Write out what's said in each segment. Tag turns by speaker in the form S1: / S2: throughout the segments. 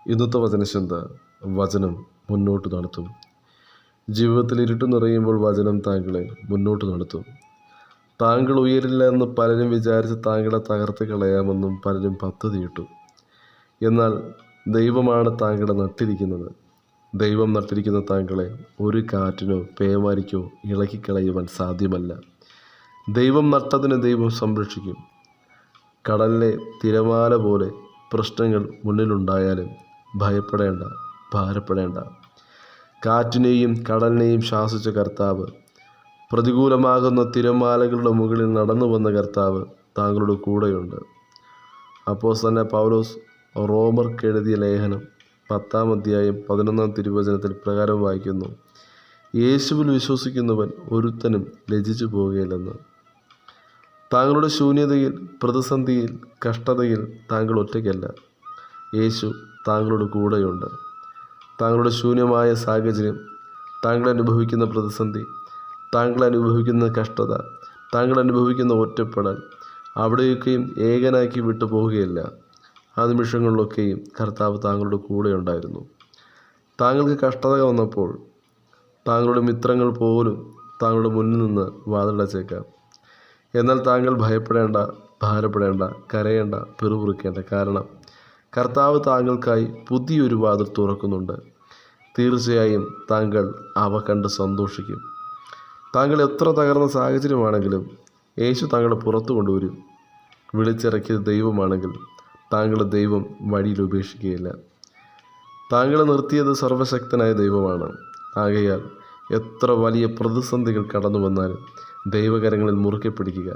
S1: ഇന്നത്തെ വചനചിന്ത. വചനം മുന്നോട്ട് നടത്തും. ജീവിതത്തിൽ ഇരുട്ട് നിറയുമ്പോൾ വചനം താങ്കളെ മുന്നോട്ട് നടത്തും. താങ്കൾ ഉയരില്ല എന്ന് പലരും വിചാരിച്ച് താങ്കളെ തകർത്ത് കളയാമെന്നും പലരും പദ്ധതിയിട്ടു. എന്നാൽ ദൈവമാണ് താങ്കളെ നട്ടിരിക്കുന്നത്. ദൈവം നട്ടിരിക്കുന്ന താങ്കളെ ഒരു കാറ്റിനോ പേമാരിക്കോ ഇളക്കിക്കളയുവാൻ സാധ്യമല്ല. ദൈവം നട്ടതിനെ ദൈവം സംരക്ഷിക്കും. കടലിലെ തിരമാല പോലെ പ്രശ്നങ്ങൾ മുന്നിലുണ്ടായാലും ഭയപ്പെടേണ്ട, ഭാരപ്പെടേണ്ട. കാറ്റിനെയും കടലിനെയും ശാസിച്ച കർത്താവ്, പ്രതികൂലമാകുന്ന തിരമാലകളുടെ മുകളിൽ നടന്നു വന്ന കർത്താവ് താങ്കളുടെ കൂടെയുണ്ട്. അപ്പോസ്തലനായ പൗലോസ് റോമർക്ക് എഴുതിയ ലേഖനം 10-ാം അധ്യായം 11-ാം തിരുവചനത്തിൽ പ്രകാരം വായിക്കുന്നു: യേശുവിൽ വിശ്വസിക്കുന്നവൻ ഒരുത്തനും ലജ്ജിച്ചു പോകുകയില്ലെന്ന്. താങ്കളുടെ ശൂന്യതയിൽ, പ്രതിസന്ധിയിൽ, കഷ്ടതയിൽ താങ്കൾ ഒറ്റയ്ക്കല്ല. യേശു താങ്കളുടെ കൂടെയുണ്ട്. താങ്കളുടെ ശൂന്യമായ സാഹചര്യം, താങ്കൾ അനുഭവിക്കുന്ന പ്രതിസന്ധി, താങ്കൾ അനുഭവിക്കുന്ന കഷ്ടത, താങ്കൾ അനുഭവിക്കുന്ന ഒറ്റപ്പെടൽ, അവിടെയൊക്കെയും ഏകനാക്കി വിട്ടു പോവുകയില്ല. ആ നിമിഷങ്ങളിലൊക്കെയും കർത്താവ് താങ്കളുടെ കൂടെ ഉണ്ടായിരുന്നു. താങ്കൾക്ക് കഷ്ടത വന്നപ്പോൾ താങ്കളുടെ മിത്രങ്ങൾ പോലും താങ്കളുടെ മുന്നിൽ നിന്ന് വാതിലടച്ചേക്കാം. എന്നാൽ താങ്കൾ ഭയപ്പെടേണ്ട, ഭാരപ്പെടേണ്ട, കരയേണ്ട, പിറുപിറുക്കേണ്ട. കാരണം കർത്താവ് താങ്കൾക്കായി പുതിയൊരു വാതിൽ തുറക്കുന്നുണ്ട്. തീർച്ചയായും താങ്കൾ അവ കണ്ട് സന്തോഷിക്കും. താങ്കൾ എത്ര തകർന്ന സാഹചര്യമാണെങ്കിലും യേശു താങ്കളെ പുറത്തു കൊണ്ടുവരും. വിളിച്ചിറക്കിയത് ദൈവമാണെങ്കിൽ താങ്കളെ ദൈവം വഴിയിൽ ഉപേക്ഷിക്കുകയില്ല. താങ്കളെ നിർത്തിയത് സർവശക്തനായ ദൈവമാണ്. ആകയാൽ എത്ര വലിയ പ്രതിസന്ധികൾ കടന്നു വന്നാലും ദൈവകരങ്ങളിൽ മുറുകെ പിടിക്കുക.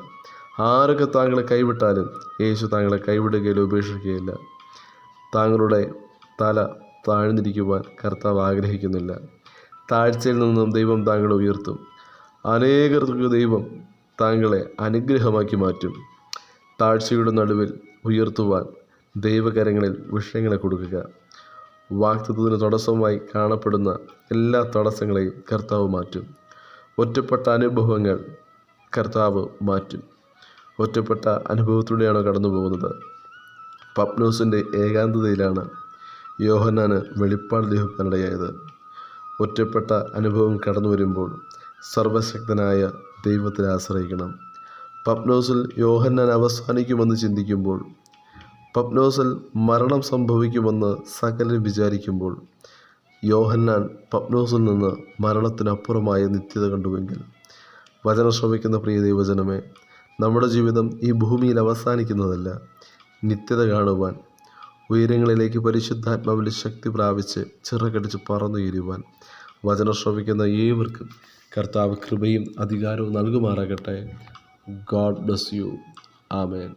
S1: ആരൊക്കെ താങ്കളെ കൈവിട്ടാലും യേശു താങ്കളെ കൈവിടുകയില്ല, ഉപേക്ഷിക്കുകയില്ല. താങ്കളുടെ തല താഴ്ന്നിരിക്കുവാൻ കർത്താവ് ആഗ്രഹിക്കുന്നില്ല. താഴ്ചയിൽ നിന്നും ദൈവം താങ്കളെ ഉയർത്തും. അനേകർക്ക് ദൈവം താങ്കളെ അനുഗ്രഹമാക്കി മാറ്റും. താഴ്ചയുടെ നടുവിൽ ഉയർത്തുവാൻ ദൈവകരങ്ങളിൽ വിഷയങ്ങളെ കൊടുക്കുക. വാഗ്ദത്തത്തിന് തടസ്സമായി കാണപ്പെടുന്ന എല്ലാ തടസ്സങ്ങളെയും കർത്താവ് മാറ്റും. ഒറ്റപ്പെട്ട അനുഭവങ്ങൾ കർത്താവ് മാറ്റും. ഒറ്റപ്പെട്ട അനുഭവത്തിലൂടെയാണോ കടന്നു പോകുന്നത്? പത്മോസിൻ്റെ ഏകാന്തതയിലാണ് യോഹന്നാന് വെളിപ്പാട് ലഭിക്കാനിടയായത്. ഒറ്റപ്പെട്ട അനുഭവം കടന്നു വരുമ്പോൾ സർവശക്തനായ ദൈവത്തിൽ ആശ്രയിക്കണം. പത്മോസിൽ യോഹന്നാൻ അവസാനിക്കുമെന്ന് ചിന്തിക്കുമ്പോൾ, പത്മോസിൽ മരണം സംഭവിക്കുമെന്ന് സകലരും വിചാരിക്കുമ്പോൾ, യോഹന്നാൻ പത്മോസിൽ നിന്ന് മരണത്തിനപ്പുറമായ നിത്യത കണ്ടുവെങ്കിൽ, വചനം ശ്രവിക്കുന്ന പ്രിയ ദൈവജനമേ, നമ്മുടെ ജീവിതം ഈ ഭൂമിയിൽ അവസാനിക്കുന്നതല്ല. നിത്യത കാണുവാൻ, ഉയരങ്ങളിലേക്ക് പരിശുദ്ധാത്മാവിൽ ശക്തി പ്രാപിച്ച് ചിറകടിച്ച് പറന്നുയരുവാൻ വചനം ശ്രവിക്കുന്ന ഏവർക്കും കർത്താവ് കൃപയും അധികാരവും നൽകുമാറാകട്ടെ. God bless you. ആമേൻ.